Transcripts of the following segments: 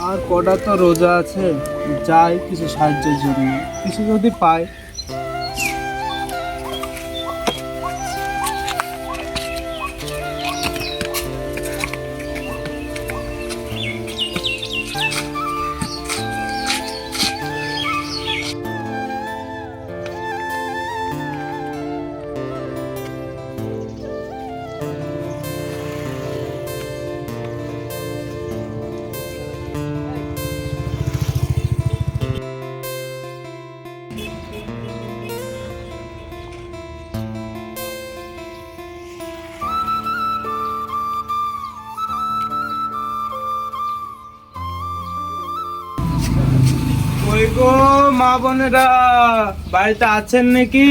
আর কটা তো রোজা আছে, যাই কিছু সাহায্যের জন্য, কিছু যদি পাই। ওই গো মা বোনেরা, বাড়িতে আছেন নাকি?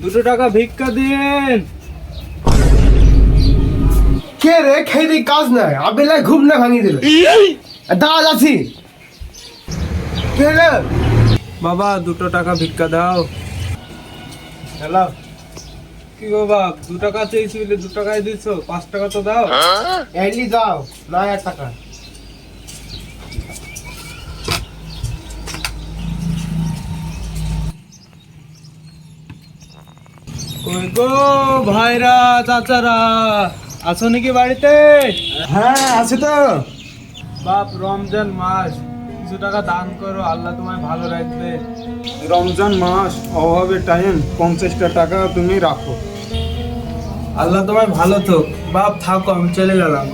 2 টাকা ভিক্ষা দিন। কে রে? খেয়ে কাজ নাই, আবেলায় ঘুম না ভাঙিয়ে দিল। দাঁড়া যাচ্ছি। কে রে? বাবা 2 টাকা ভিক্ষা দাও। হ্যালো, কি গো বাপ, 2 টাকা চেয়েছি বলে 2 টাকাই দিছো, 5 টাকা তো দাও। এলি যাও না, 1 টাকা। ওই গো ভাইরা চাচারা, আছো নাকি বাড়িতে? হ্যাঁ আছে তো। বাপ রমজান মাস, কিছু টাকা দান করো, আল্লাহ তোমায় ভালো রাখবে। রমজান মাস, অভাবের টাইম, 50টা টাকা তুমি রাখো। আল্লাহ তোমায় ভালো থাক বাপ, থাকো, আমি চলে গেলাম।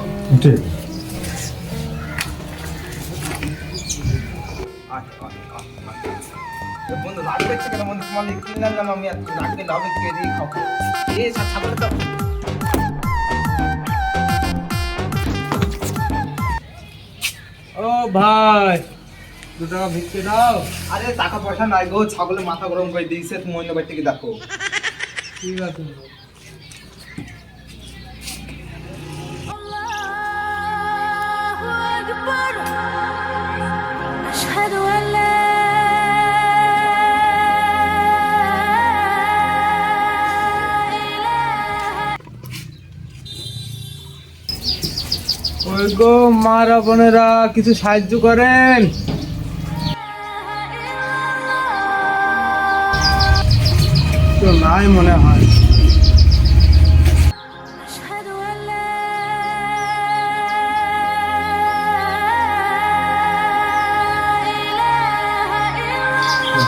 ঠিক। বন্ধু রাগ দেখছে কেন? বন্ধু তোমার কিনলাম না আমি, আর রাগ দিলে হবে কে দিয়ে খাবো? এই ছাগল তো। ও ভাই, 2 টাকা ভিক্ষে দাও। আরে টাকা পয়সা নাই গো, ছাগলের মাথা গরম করে দিয়েছে, তুমি অন্য বাড়ি থেকে দেখো। ঠিক আছে। ওই গো মারা বোনেরা, কিছু সাহায্য করেন। তো নাই মনে হয়।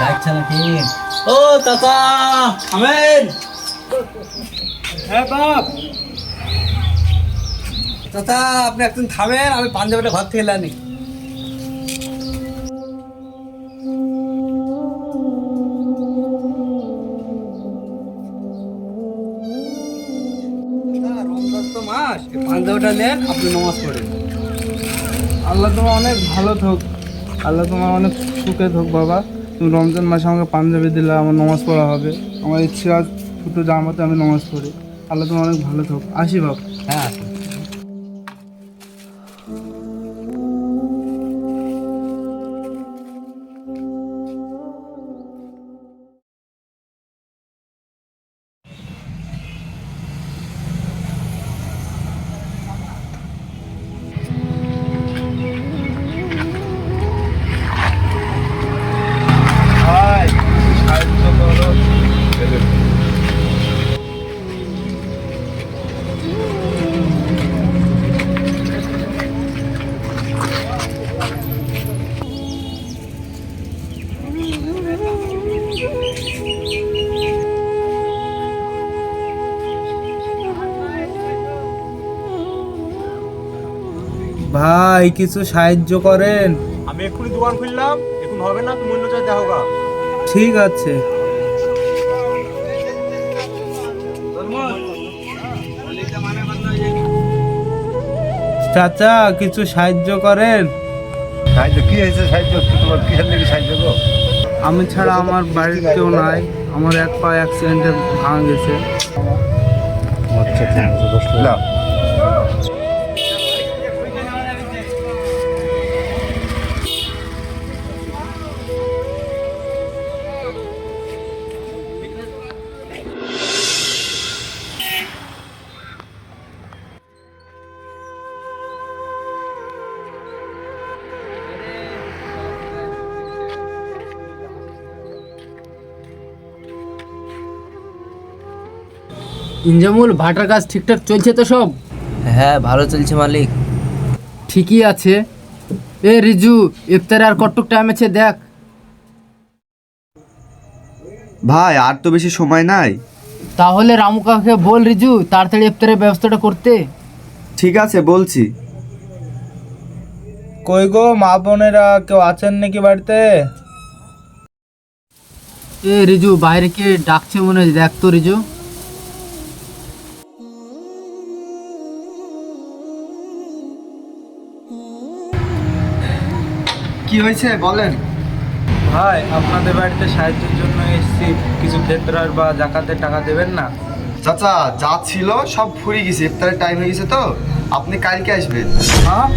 ডাকছে নাকি? ও চাচা আমেন। হ্যাঁ বাপ। চাচা আপনি একদিন থামেন, আমি পাঞ্জাবিটা ঘর থেকে এলানি। রমজান তো মাস, পাঞ্জাবিটা নেন, আপনি নামাজ পড়েন। আল্লাহ তোমার অনেক ভালো থাক, আল্লাহ তোমার অনেক সুখে থাক বাবা। তুমি রমজান মাসে আমাকে পাঞ্জাবি দিলে, আমার নামাজ পড়া হবে। আমার ইচ্ছা ছোটো জামাতে আমি নামাজ পড়ি। আল্লাহ তোমার অনেক ভালো থাক, আসি বাপ। হ্যাঁ ভাই সাহায্য করো। ভাই কিছু সাহায্য করেন। আমি এক্ষুনি দোকান খুললাম, এখন হবে না, তুমি অন্য জায়গায় দেখো গা। ঠিক আছে। চাচা কিছু সাহায্য করেন। সাহায্য কি হয়েছে? সাহায্য তোমার কিসের লেগে সাহায্য গো? আমি ছাড়া আমার বাড়ির কেউ নাই, আমার এক পা অ্যাক্সিডেন্টে ভাঙা গেছে। লাও। ইনজামুল, ভাটার কাজ ঠিকঠাক চলছে তো সব? হ্যাঁ, ভালো চলছে মালিক। ঠিকই আছে। এ রিজু, ইফতারে আর কতটুক টাইম আছে দেখ। ভাই আর তো বেশি সময় নাই। তাহলে রামু কাকাকে বল রিজু তাড়াতাড়ি ইফতারের ব্যবস্থাটা করতে। ঠিক আছে, বলছি। কই গো মা বোনেরা কেউ আছেন নাকি বাড়িতে? এ রিজু, বাইরে কে ডাকছে মনে হয়, দেখ তো রিজু। কি হয়েছে বলেন। ভাই, আপনাদের বাড়িতে সাহায্যের জন্য এসেছি, কিছু ফেতরার বা জাকাতের টাকা দেবেন না? চাচা, যা ছিল সব ফুরিয়ে গেছে, ইফতারের টাইম হয়ে গেছে তো আপনি কালকে আসবেন। হ্যাঁ,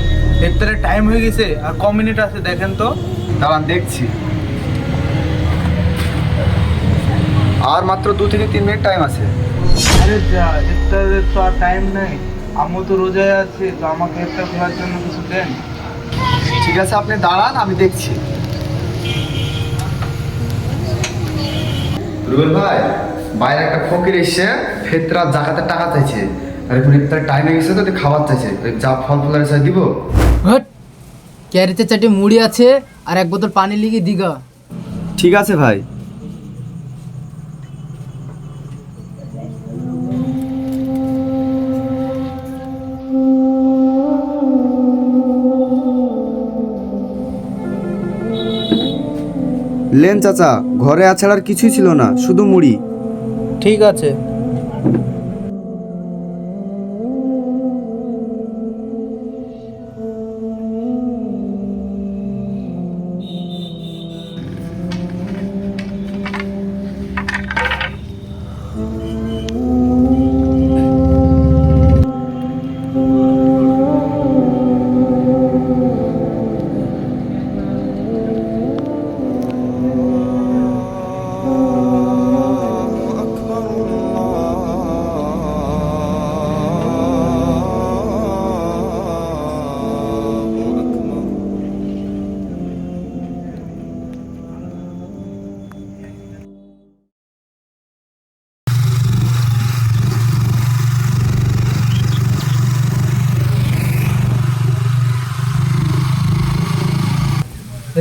ফেতরার টাইম হয়ে গেছে, আর ক মিনিট আছে দেখেন তো। দাঁড়ান দেখছি, আর মাত্র 2 থেকে 3 মিনিট টাইম আছে। আরে যা, ইফতারের তো আর টাইম নেই। আম্মু তো রোজায় আছে, তো আমাকে ইফতার খোলার জন্য কিছু দেন। ঠিক আছে, আপনি দাঁড়ান, আমি দেখছি। রুবেল ভাই, বাইরে একটা ফকির এসে ফেতরা জাকাতের টাকা চাইছে, আর এখন ইফতারের টাইম হয়ে গেছে তো তুই খাবার চাইছে। ওই যা ফল ফুলের চাই দিব। হট, ক্যারিতে 4টি মুড়ি আছে আর 1 বোতল পানি লিখে দিগা। ঠিক আছে ভাই। লেন চাচা, ঘরে আছাড় আর কিছুই ছিল না, শুধু মুড়ি। ঠিক আছে।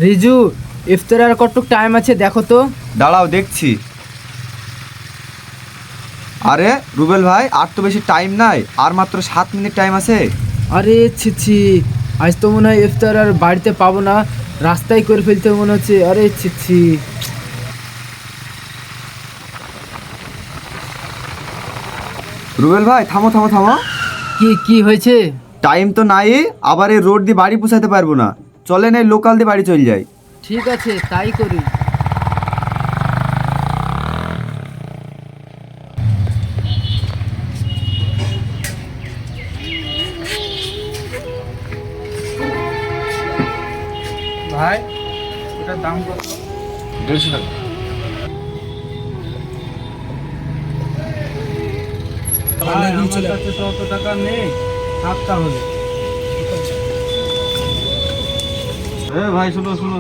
রিজু, ইফতারে আর কতটুক টাইম আছে দেখো তো। দাঁড়াও দেখছি। আরে রুবেল ভাই, আর তো বেশি টাইম নাই, আর মাত্র 7 মিনিট টাইম আছে। আরে ছিছি, আজ তো মনে হয় ইফতার আর বাড়িতে পাবো না, রাস্তায় করে ফেলতে মনে হচ্ছে। আরে ছিছি। রুবেল ভাই, থামো থামো থামো। কি হয়েছে? টাইম তো নাই, আবার এই রোড দিয়ে বাড়ি পৌঁছাতে পারবো না, চলেন এই লোকাল দিয়ে বাড়ি চলে যাই। ঠিক আছে, তাই করি। ভাই, এটার দাম কত? 150 টাকা। ভাই, আমার কাছে তো অত টাকা নেই, থাক তাহলে। ভাই শুনো শুনো,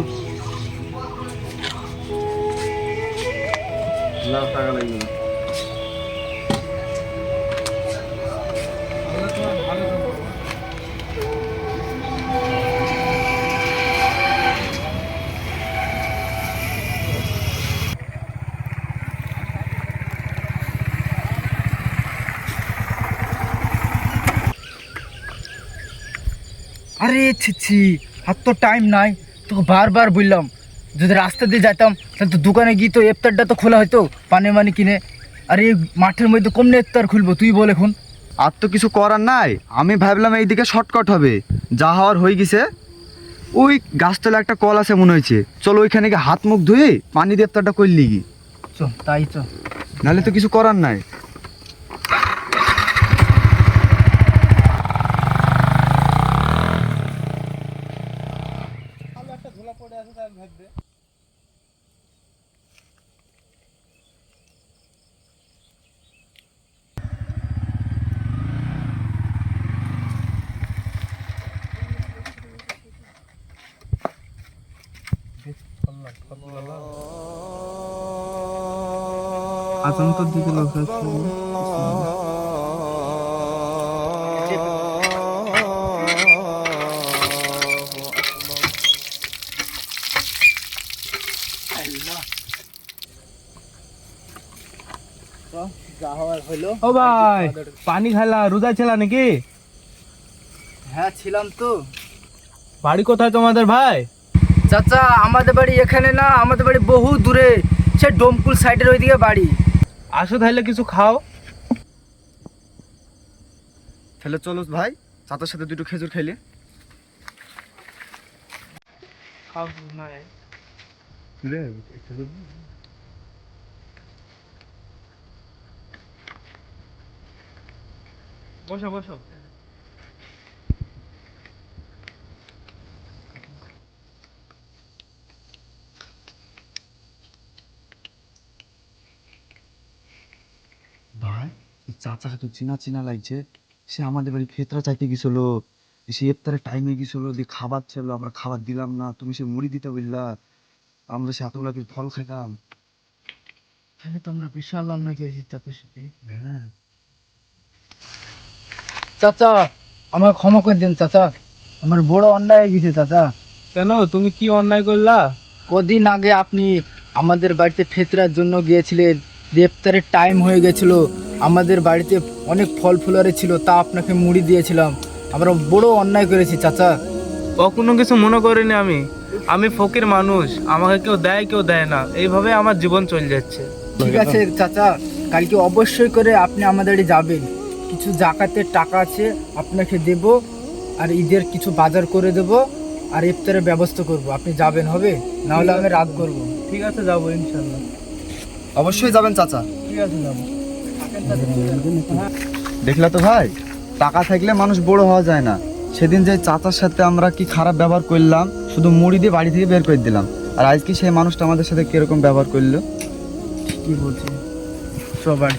লাখ টাকা লাগবে। আরে ছিছি, হাত তো টাইম নাই, তোকে বারবার বললাম যদি রাস্তা দিয়ে যেতাম তাহলে তো দোকানে গিয়ে তো ইফতারটা তো খোলা হতো, পানি মানি কিনে। আরে এই মাঠের মধ্যে কমনে ইফতার খুলবো, তুই বল এখন। আর তো কিছু করার নাই, আমি ভাবলাম এইদিকে শর্টকাট হবে, যা হওয়ার হয়ে গেছে। ওই গাছতলা একটা কল আছে মনে হয়েছে, চলো ওইখানে গিয়ে হাত মুখ ধুয়ে পানি দিয়ে ইফতারটা করলি গি। চো তাই চো। নাহলে তো কিছু করার নাই। আতঙ্কর দিকে লোক যা হওয়ার হলো। ও ভাই পানি খাইলা রোজা ছিল নাকি? হ্যাঁ ছিলাম তো। বাড়ি কোথায় তোমাদের ভাই? চাচা আমাদের বাড়ি এখানে না, আমাদের বাড়ি বহু দূরে, সে ডোমকুল সাইডের ওইদিকে বাড়ি। আসো তাহলে কিছু খাও। তাহলে চলো ভাই, চাচার সাথে দুটো খেজুর খাইলে। বসো বসো। ভাই চাচাকে তো চিনা চিনা লাগছে। সে আমাদের বাড়ি ফেতরা চাইতে গেছিল, সে ইফতারের টাইমে গেছিল, দিয়ে খাবার ছিল, আমরা খাবার দিলাম না, তুমি সে মুড়ি দিতে বললা, আমরা সে এতগুলা ফল খেতাম। তাহলে তোমরা বিশাল অন্যায় করেছি চাচার সাথে। হ্যাঁ চাচা আমার ক্ষমা করে দিন চাচা, আমার বড় অন্যায় হয়ে গেছে চাচা। কেন, তুমি কি অন্যায় করলা? কদিন আগে আপনি আমাদের বাড়িতে ফেতরার জন্য গিয়েছিলেন, ইফতারের টাইম হয়ে গেছিল, আমাদের বাড়িতে অনেক ফল ফুলারে ছিল, তা আপনাকে মুড়ি দিয়েছিলাম। আমরা বড় অন্যায় করেছি চাচা। কখনো কিছু মনে করিনি আমি ফকির মানুষ, আমাকে কেউ দেয় কেউ দেয় না, এইভাবে আমার জীবন চলে যাচ্ছে। ঠিক আছে চাচা, কালকে অবশ্যই করে আপনি আমাদের বাড়ি যাবেন, কিছু জাকাতের টাকা আছে আপনাকে দেব, আর ঈদের কিছু বাজার করে দেব, আর ইফতারের ব্যবস্থা করব। আপনি যাবেন হবে, না হলে আমি রাত করব। ঠিক আছে, যাবো ইনশাল্লাহ। অবশ্যই যাবেন চাচা। ঠিক আছে, যাবো। দেখলা তো ভাই, টাকা থাকলে মানুষ বড় হওয়া যায় না। সেদিন যে চাচার সাথে আমরা কি খারাপ ব্যবহার করলাম, শুধু মুড়ি দিয়ে বাড়ি থেকে বের করে দিলাম, আর আজকে সেই মানুষটা আমাদের সাথে কিরকম ব্যবহার করলো। কি বলছি, সবার